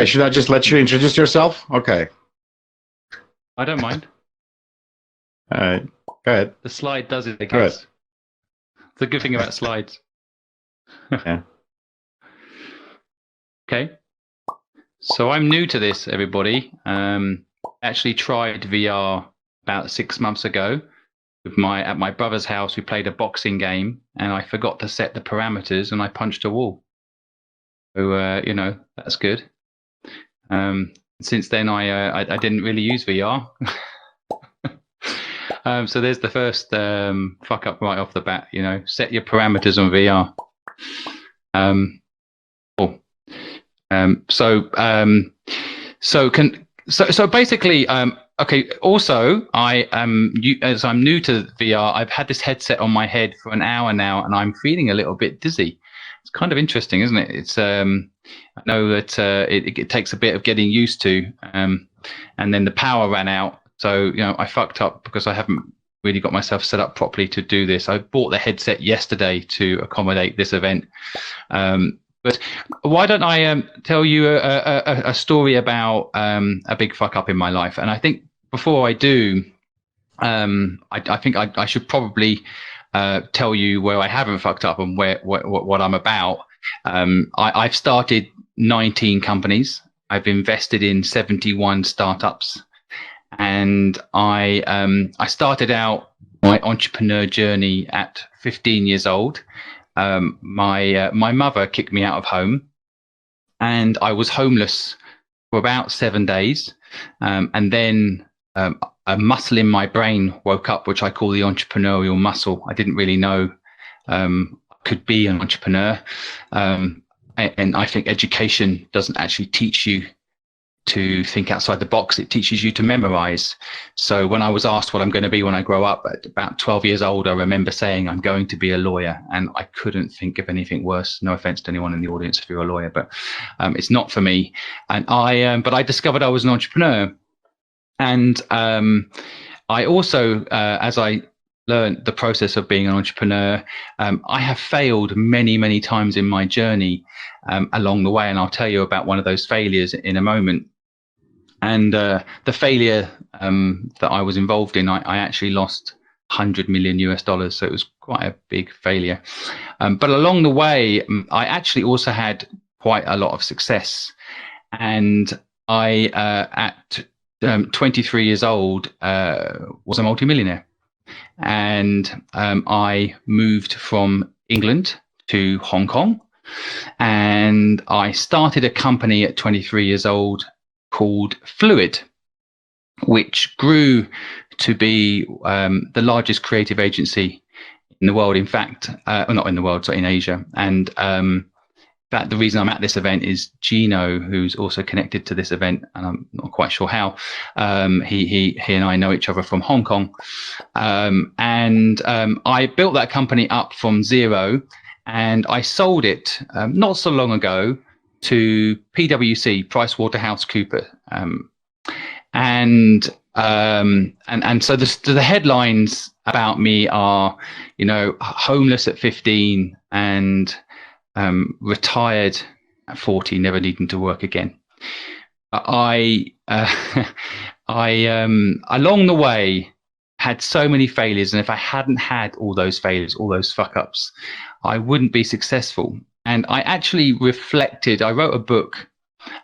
Okay, should I just let you introduce yourself? Okay. I don't mind. All right. Go ahead. The slide does it, I Go ahead. guess. It's a good thing about slides. Yeah. Okay. So I'm new to this, everybody. Actually tried VR about 6 months ago. At my brother's house, we played a boxing game, and I forgot to set the parameters, and I punched a wall. So that's good. Since then, I didn't really use VR. So there's the first fuck up right off the bat. Set your parameters on VR. Cool. So basically, okay. Also, as I'm new to VR, I've had this headset on my head for an hour now, and I'm feeling a little bit dizzy. It's kind of interesting, isn't it? It's I know that it takes a bit of getting used to, and then the power ran out. So I fucked up because I haven't really got myself set up properly to do this. I bought the headset yesterday to accommodate this event. But why don't I tell you a story about a big fuck up in my life? And I think before I do, I think I should probably tell you where I haven't fucked up and what I'm about. I've started 19 companies. I've invested in 71 startups, and I started out my entrepreneur journey at 15 years old. My mother kicked me out of home, and I was homeless for about 7 days, and then a muscle in my brain woke up, which I call the entrepreneurial muscle. I didn't really know I could be an entrepreneur, and I think education doesn't actually teach you to think outside the box. It teaches you to memorize. So when I was asked what I'm going to be when I grow up, at about 12 years old, I remember saying I'm going to be a lawyer, and I couldn't think of anything worse. No offense to anyone in the audience if you're a lawyer, but it's not for me. And but I discovered I was an entrepreneur, and I also, as I learned the process of being an entrepreneur, I have failed many, many times in my journey along the way, and I'll tell you about one of those failures in a moment. And the failure that I was involved in, I actually lost $100 million US, so it was quite a big failure. But along the way, I actually also had quite a lot of success. And I, at 23 years old, was a multimillionaire. And I moved from England to Hong Kong. And I started a company at 23 years old called Fluid, which grew to be the largest creative agency in the world. In fact, not in the world, so in Asia. And that the reason I'm at this event is Gino, who's also connected to this event, and I'm not quite sure how. He and I know each other from Hong Kong, and I built that company up from zero, and I sold it not so long ago to PwC, PricewaterhouseCoopers, and so the headlines about me are, homeless at 15 and retired at 40, never needing to work again. I along the way had so many failures, and if I hadn't had all those failures, all those fuck ups, I wouldn't be successful. And I actually reflected. I wrote a book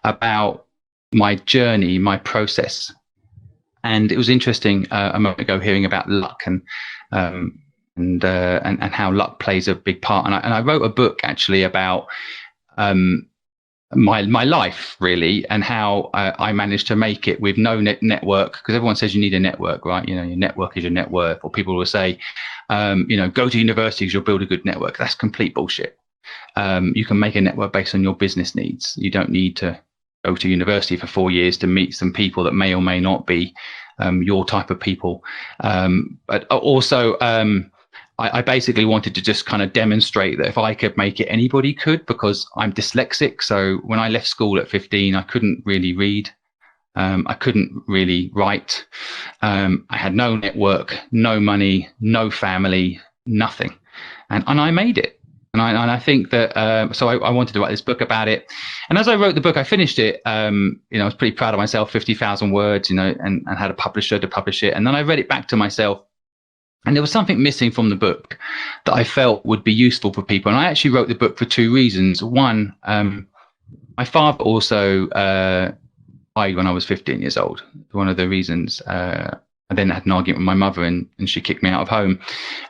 about my journey, my process, and it was interesting a moment ago hearing about luck and how luck plays a big part. And I wrote a book actually about my life really, and how I managed to make it with no network, because everyone says you need a network, right? Your network is your net worth, or people will say, go to universities, you'll build a good network. That's complete bullshit. You can make a network based on your business needs. You don't need to go to university for 4 years to meet some people that may or may not be your type of people. But also, I basically wanted to just kind of demonstrate that if I could make it, anybody could, because I'm dyslexic. So when I left school at 15, I couldn't really read. I couldn't really write. I had no network, no money, no family, nothing. And I made it. And I think that so I wanted to write this book about it. And as I wrote the book, I finished it. I was pretty proud of myself, 50,000 words, and had a publisher to publish it. And then I read it back to myself. And there was something missing from the book that I felt would be useful for people. And I actually wrote the book for two reasons. One, my father also died when I was 15 years old. One of the reasons. I then had an argument with my mother, and she kicked me out of home.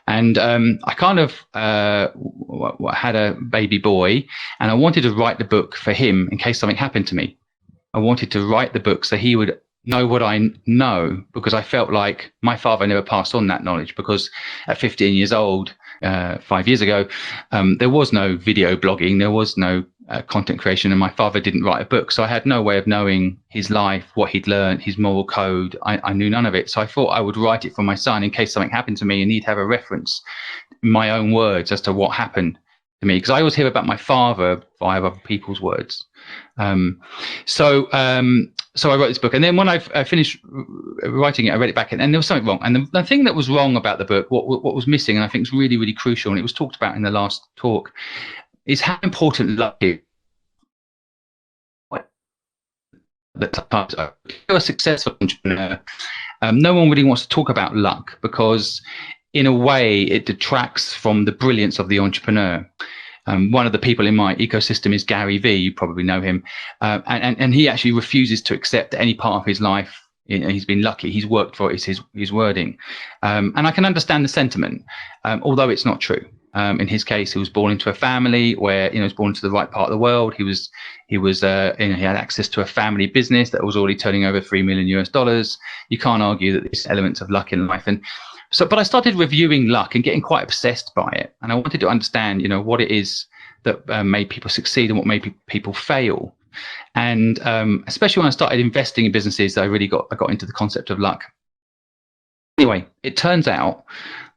And I kind of had a baby boy, and I wanted to write the book for him in case something happened to me. I wanted to write the book so he would know what I know, because I felt like my father never passed on that knowledge, because at 15 years old, 5 years ago, there was no video blogging, there was no content creation, and my father didn't write a book. So I had no way of knowing his life, what he'd learned, his moral code. I knew none of it. So I thought I would write it for my son in case something happened to me and he'd have a reference in my own words as to what happened to me. Because I always hear about my father via other people's words. So I wrote this book, and then when I finished writing it, I read it back, and there was something wrong. And the thing that was wrong about the book, what was missing, and I think is really, really crucial, and it was talked about in the last talk, is how important luck is. That sometimes you're a successful entrepreneur, no one really wants to talk about luck, because in a way it detracts from the brilliance of the entrepreneur. One of the people in my ecosystem is Gary Vee. You probably know him, and he actually refuses to accept any part of his life. He's been lucky. He's worked for it. Is his wording, and I can understand the sentiment, although it's not true. In his case, he was born into a family where he was born into the right part of the world. He had access to a family business that was already turning over $3 million US. You can't argue that there's elements of luck in life, but I started reviewing luck and getting quite obsessed by it. And I wanted to understand, what it is that made people succeed and what made people fail. And especially when I started investing in businesses, I got into the concept of luck. Anyway, it turns out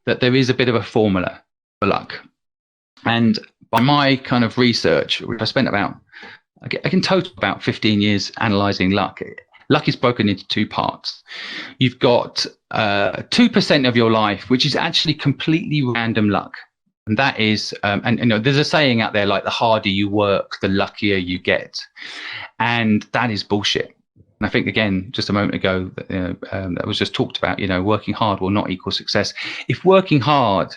that there is a bit of a formula for luck. And by my kind of research, which I spent I can total about 15 years analyzing luck. Luck is broken into two parts. You've got 2% of your life, which is actually completely random luck. And that is, there's a saying out there like, the harder you work, the luckier you get. And that is bullshit. And I think, again, just a moment ago, that was just talked about, working hard will not equal success. If working hard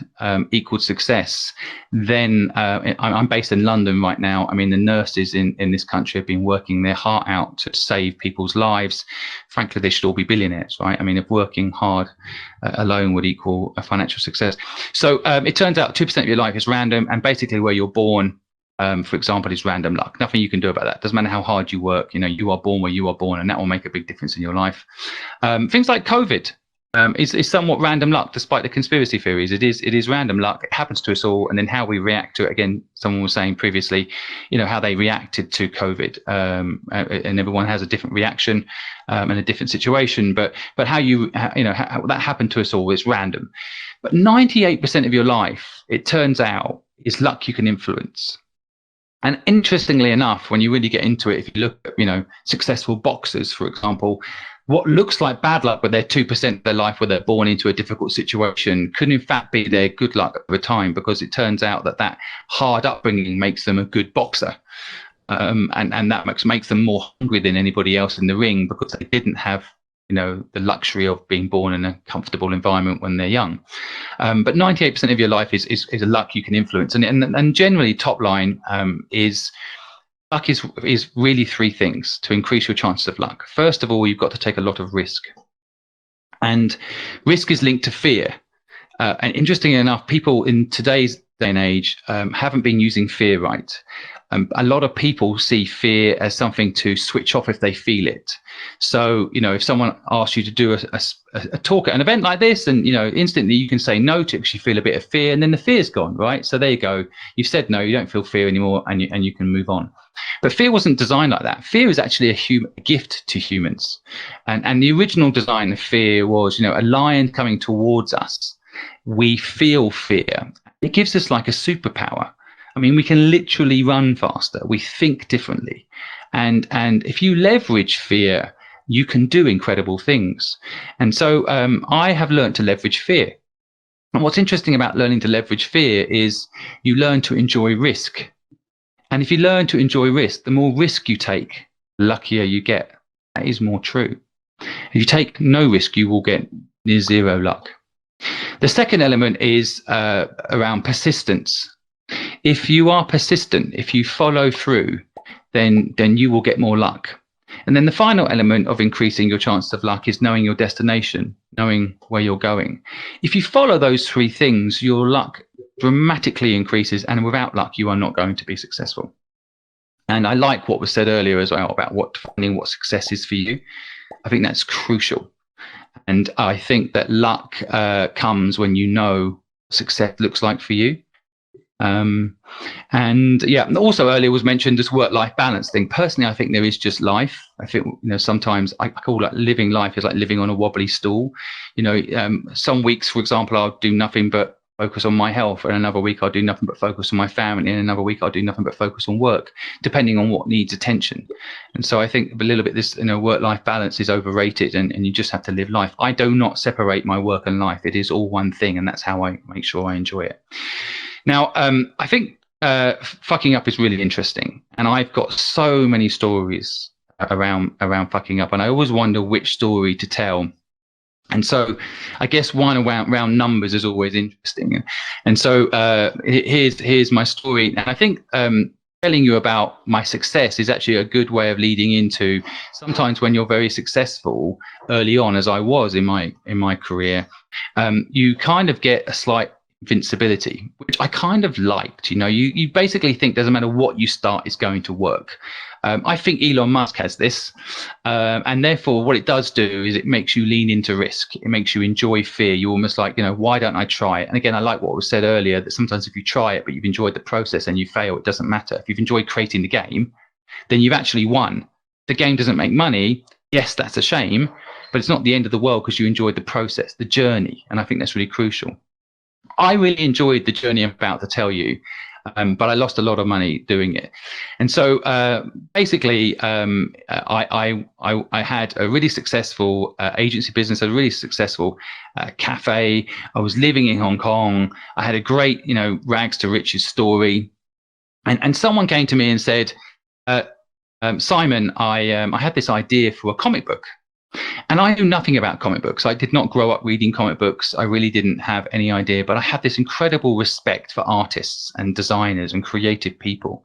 equals success, then I'm based in London right now. I mean, the nurses in this country have been working their heart out to save people's lives. Frankly, they should all be billionaires, right? I mean, if working hard alone would equal a financial success. So it turns out 2% of your life is random, and basically where you're born, for example, is random luck. Nothing you can do about that. Doesn't matter how hard you work. You are born where you are born, and that will make a big difference in your life. Things like COVID is somewhat random luck, despite the conspiracy theories. It is random luck. It happens to us all, and then how we react to it. Again, someone was saying previously, how they reacted to COVID, and everyone has a different reaction and a different situation. But how how that happened to us all is random. But 98% of your life, it turns out, is luck you can influence. And interestingly enough, when you really get into it, if you look at, successful boxers, for example, what looks like bad luck with their 2% of their life where they're born into a difficult situation could in fact be their good luck over time, because it turns out that hard upbringing makes them a good boxer. And that makes them more hungry than anybody else in the ring, because they didn't have the luxury of being born in a comfortable environment when they're young. But 98% of your life is a luck you can influence. And generally, top line is luck is really three things to increase your chances of luck. First of all, you've got to take a lot of risk. And risk is linked to fear. And interestingly enough, people in today's day and age haven't been using fear right. A lot of people see fear as something to switch off if they feel it. So, if someone asks you to do a talk at an event like this, and, instantly you can say no to it because you feel a bit of fear, and then the fear's gone, right? So there you go. You've said no, you don't feel fear anymore, and you can move on. But fear wasn't designed like that. Fear is actually a gift to humans. And the original design of fear was, a lion coming towards us. We feel fear. It gives us like a superpower. I mean, we can literally run faster. We think differently. And if you leverage fear, you can do incredible things. And so I have learned to leverage fear. And what's interesting about learning to leverage fear is you learn to enjoy risk. And if you learn to enjoy risk, the more risk you take, the luckier you get. That is more true. If you take no risk, you will get near zero luck. The second element is around persistence. If you are persistent, if you follow through, then you will get more luck. And then the final element of increasing your chances of luck is knowing your destination, knowing where you're going. If you follow those three things, your luck dramatically increases, and without luck, you are not going to be successful. And I like what was said earlier as well about finding what success is for you. I think that's crucial. And I think that luck comes when you know success looks like for you. And yeah, also earlier was mentioned this work-life balance thing. Personally, I think there is just life. I think, sometimes I call that living life is like living on a wobbly stool. Some weeks, for example, I'll do nothing but focus on my health, and another week I'll do nothing but focus on my family, and another week I'll do nothing but focus on work, depending on what needs attention. And so I think a little bit this work-life balance is overrated, and you just have to live life. I do not separate my work and life. It is all one thing, and that's how I make sure I enjoy it. Now, I think fucking up is really interesting, and I've got so many stories around fucking up, and I always wonder which story to tell. And so I guess one around numbers is always interesting. And so here's my story. And I think telling you about my success is actually a good way of leading into sometimes when you're very successful early on, as I was in my career, you kind of get a slight invincibility, which I kind of liked. You basically think doesn't matter what you start, it's going to work. I think Elon Musk has this, and therefore what it does do is it makes you lean into risk. It makes you enjoy fear. You're almost like, why don't I try it? And again, I like what was said earlier, that sometimes if you try it but you've enjoyed the process and you fail, it doesn't matter. If you've enjoyed creating the game, then you've actually won. The game doesn't make money. Yes, that's a shame, but it's not the end of the world because you enjoyed the process, the journey, and I think that's really crucial. I really enjoyed the journey I'm about to tell you, but I lost a lot of money doing it. And so basically, I had a really successful agency business, a really successful cafe. I was living in Hong Kong. I had a great, rags to riches story. And someone came to me and said, Simon, I had this idea for a comic book. And I knew nothing about comic books. I did not grow up reading comic books. I really didn't have any idea, but I had this incredible respect for artists and designers and creative people.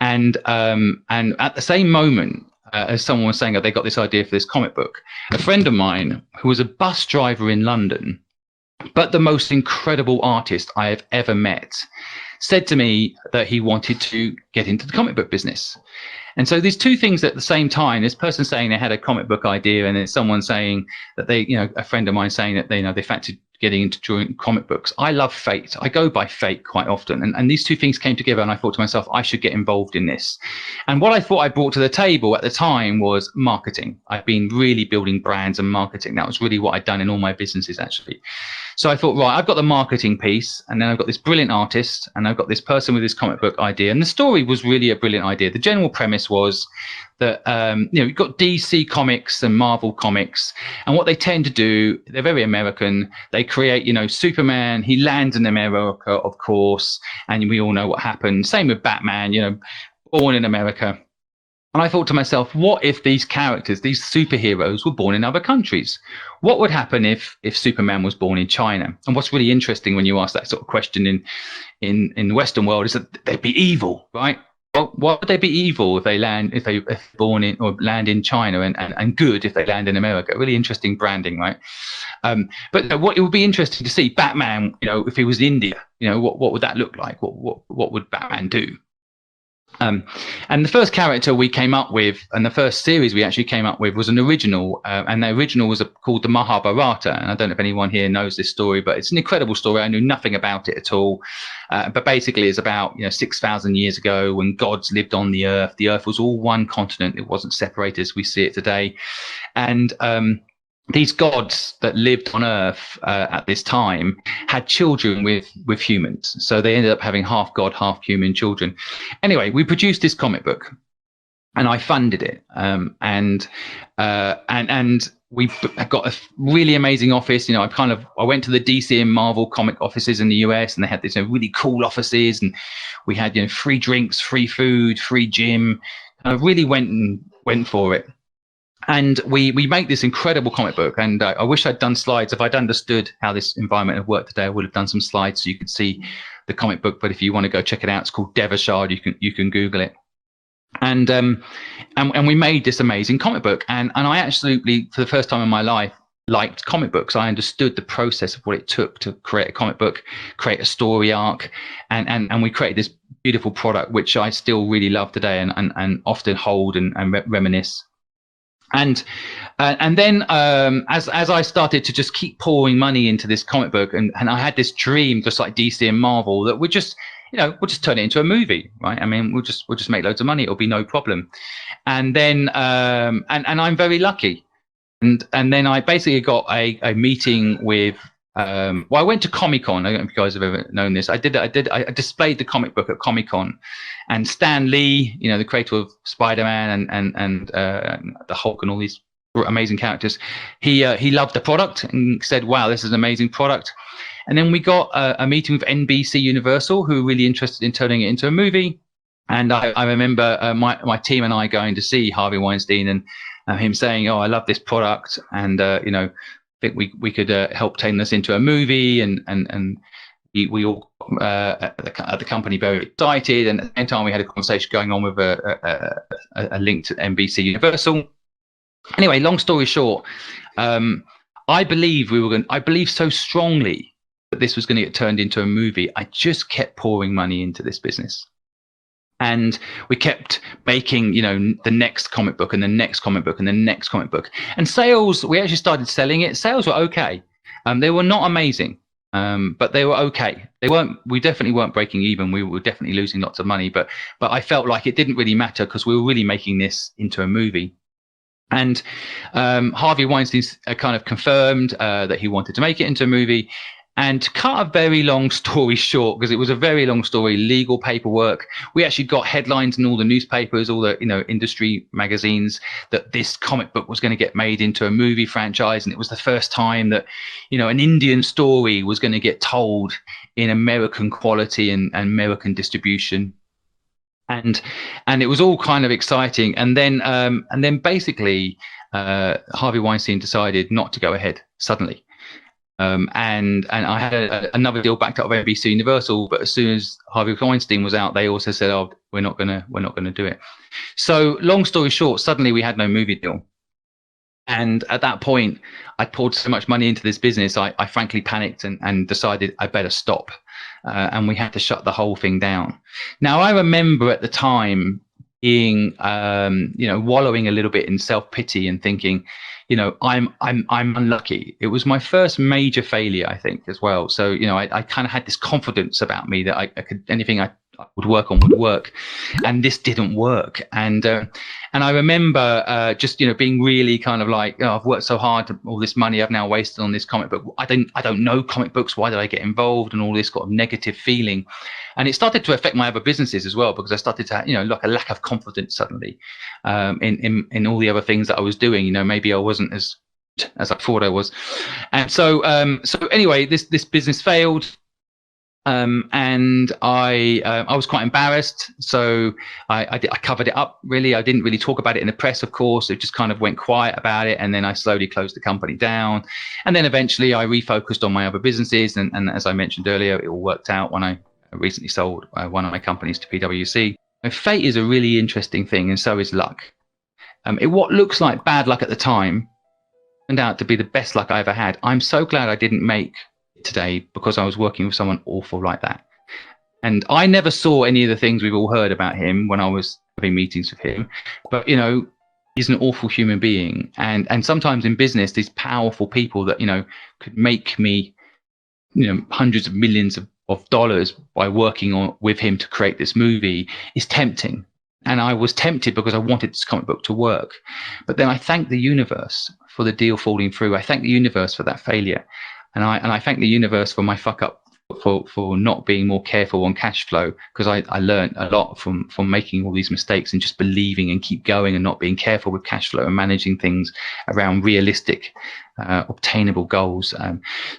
And at the same moment, as someone was saying that they got this idea for this comic book, a friend of mine who was a bus driver in London, but the most incredible artist I have ever met, said to me that he wanted to get into the comic book business. And so these two things at the same time, this person saying they had a comic book idea, and then someone saying that they, a friend of mine saying that they fancied getting into drawing comic books. I love fate. I go by fate quite often. And these two things came together, and I thought to myself, I should get involved in this. And what I thought I brought to the table at the time was marketing. I've been really building brands and marketing. That was really what I'd done in all my businesses, actually. So I thought, right, I've got the marketing piece, and then I've got this brilliant artist, and I've got this person with this comic book idea. And the story was really a brilliant idea. The general premise was that, you've got DC Comics and Marvel Comics, and what they tend to do, they're very American. They create, Superman, he lands in America, of course, and we all know what happened. Same with Batman, born in America. And I thought to myself, what if these characters, these superheroes, were born in other countries? What would happen if Superman was born in China? And what's really interesting when you ask that sort of question in the Western world is that they'd be evil, right? Well, why would they be evil if they're born in or land in China, and good if they land in America? Really interesting branding, right? But what it would be interesting to see Batman, if he was in India, what would that look like? What would Batman do? And the first character we came up with, and the first series we actually came up with, was an original, and the original was called the Mahabharata. And I don't know if anyone here knows this story, but it's an incredible story. I knew nothing about it at all. But basically, it's about 6,000 years ago when gods lived on the earth. The earth was all one continent; it wasn't separated as we see it today. And these gods that lived on Earth at this time had children with humans. So they ended up having half god, half human children. Anyway, we produced this comic book. and I funded it. And we got a really amazing office. I went to the DC and Marvel comic offices in the US, and they had these really cool offices, and we had free drinks, free food, free gym. I really went for it. And we make this incredible comic book. And I wish I'd done slides. If I'd understood how this environment had worked today, I would have done some slides so you could see the comic book. But if you want to go check it out, it's called Devashard. You can Google it. And we made this amazing comic book. And I absolutely, for the first time in my life, liked comic books. I understood the process of what it took to create a comic book, create a story arc, and we created this beautiful product, which I still really love today and often hold and reminisce. And then as I started to just keep pouring money into this comic book, and I had this dream, just like DC and Marvel, that we'll just turn it into a movie, right? I mean, we'll just make loads of money. It'll be no problem. And then and I'm very lucky. And then I basically got a meeting with. I went to Comic-Con. I don't know if you guys have ever known this. I displayed the comic book at Comic-Con, and Stan Lee, the creator of Spider-Man and the Hulk and all these amazing characters, he loved the product and said, "Wow, this is an amazing product." And then we got a meeting with NBC Universal, who were really interested in turning it into a movie. And I remember my team and I going to see Harvey Weinstein, and him saying, "Oh, I love this product, and think we could help turn this into a movie," and we all at the company very excited. And at the same time, we had a conversation going on with a link to NBC Universal. Anyway, long story short, I believe so strongly that this was going to get turned into a movie. I just kept pouring money into this business. And we kept making, the next comic book and the next comic book and the next comic book. And sales, we actually started selling it. Sales were okay. They were not amazing, but they were okay. We definitely weren't breaking even. We were definitely losing lots of money. But I felt like it didn't really matter because we were really making this into a movie. And Harvey Weinstein kind of confirmed that he wanted to make it into a movie. And to cut a very long story short, because it was a very long story, legal paperwork, we actually got headlines in all the newspapers, all the industry magazines, that this comic book was going to get made into a movie franchise. And it was the first time that an Indian story was going to get told in American quality and American distribution. And it was all kind of exciting. And then basically Harvey Weinstein decided not to go ahead suddenly. And I had another deal backed up by NBC Universal, but as soon as Harvey Weinstein was out, they also said, "Oh, we're not gonna do it." So, long story short, suddenly we had no movie deal. And at that point, I poured so much money into this business, I frankly panicked and decided I better stop. And we had to shut the whole thing down. Now, I remember at the time being, wallowing a little bit in self-pity and thinking, I'm unlucky. It was my first major failure, I think, as well. So, I kind of had this confidence about me that I could, anything I would work on would work, and this didn't work. And I remember just being really kind of like, I've worked so hard, all this money I've now wasted on this comic book. I don't know comic books. Why did I get involved? And all this kind of negative feeling. And it started to affect my other businesses as well, because I started to, like a lack of confidence suddenly in all the other things that I was doing. Maybe I wasn't as I thought I was. And so anyway, this business failed. And I was quite embarrassed, so I covered it up. Really, I didn't really talk about it in the press, of course. It just kind of went quiet about it, and then I slowly closed the company down. And then eventually, I refocused on my other businesses, and as I mentioned earlier, it all worked out when I recently sold one of my companies to PwC. And fate is a really interesting thing, and so is luck. What looks like bad luck at the time turned out to be the best luck I ever had. I'm so glad I didn't make today, because I was working with someone awful like that. And I never saw any of the things we've all heard about him when I was having meetings with him, but he's an awful human being. And sometimes in business, these powerful people that could make me hundreds of millions of dollars by working with him to create this movie is tempting. And I was tempted because I wanted this comic book to work. But then I thank the universe for the deal falling through. I thank the universe for that failure. And I thank the universe for my fuck up for not being more careful on cash flow, because I learned a lot from making all these mistakes and just believing and keep going and not being careful with cash flow and managing things around realistic, obtainable goals.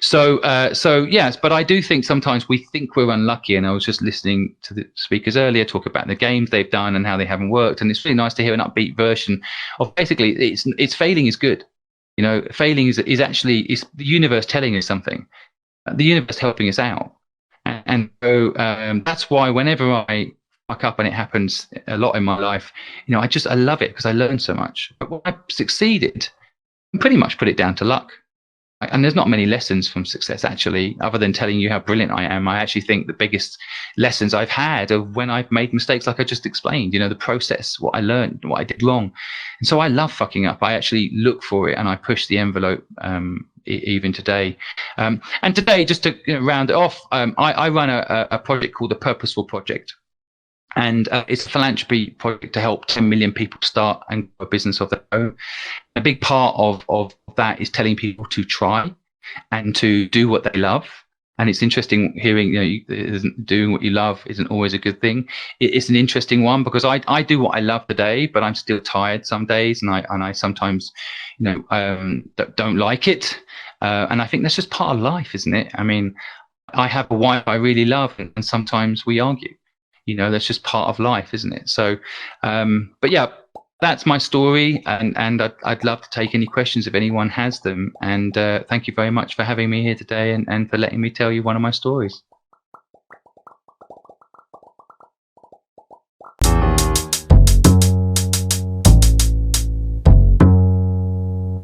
So yes, but I do think sometimes we think we're unlucky. And I was just listening to the speakers earlier talk about the games they've done and how they haven't worked, and it's really nice to hear an upbeat version of basically it's failing is good. You know, failing is actually the universe telling us something. The universe helping us out, and so that's why whenever I fuck up, and it happens a lot in my life, you know, I love it because I learn so much. But when I succeeded, I pretty much put it down to luck. And there's not many lessons from success, actually, other than telling you how brilliant I am. I actually think the biggest lessons I've had are when I've made mistakes, like I just explained, you know, the process, what I learned, what I did wrong. And so I love fucking up. I actually look for it and I push the envelope even today. And today, just to round it off, I run a project called the Purposeful Project. And it's a philanthropy project to help 10 million people start and grow a business of their own. A big part of that is telling people to try and to do what they love. And it's interesting hearing, you know, doing what you love isn't always a good thing. It's an interesting one because I do what I love today, but I'm still tired some days, and I sometimes, you know, don't like it. And I think that's just part of life, isn't it? I mean, I have a wife I really love, and sometimes we argue. You know, that's just part of life, isn't it? So, but yeah, that's my story, and I'd love to take any questions if anyone has them. And thank you very much for having me here today, and for letting me tell you one of my stories.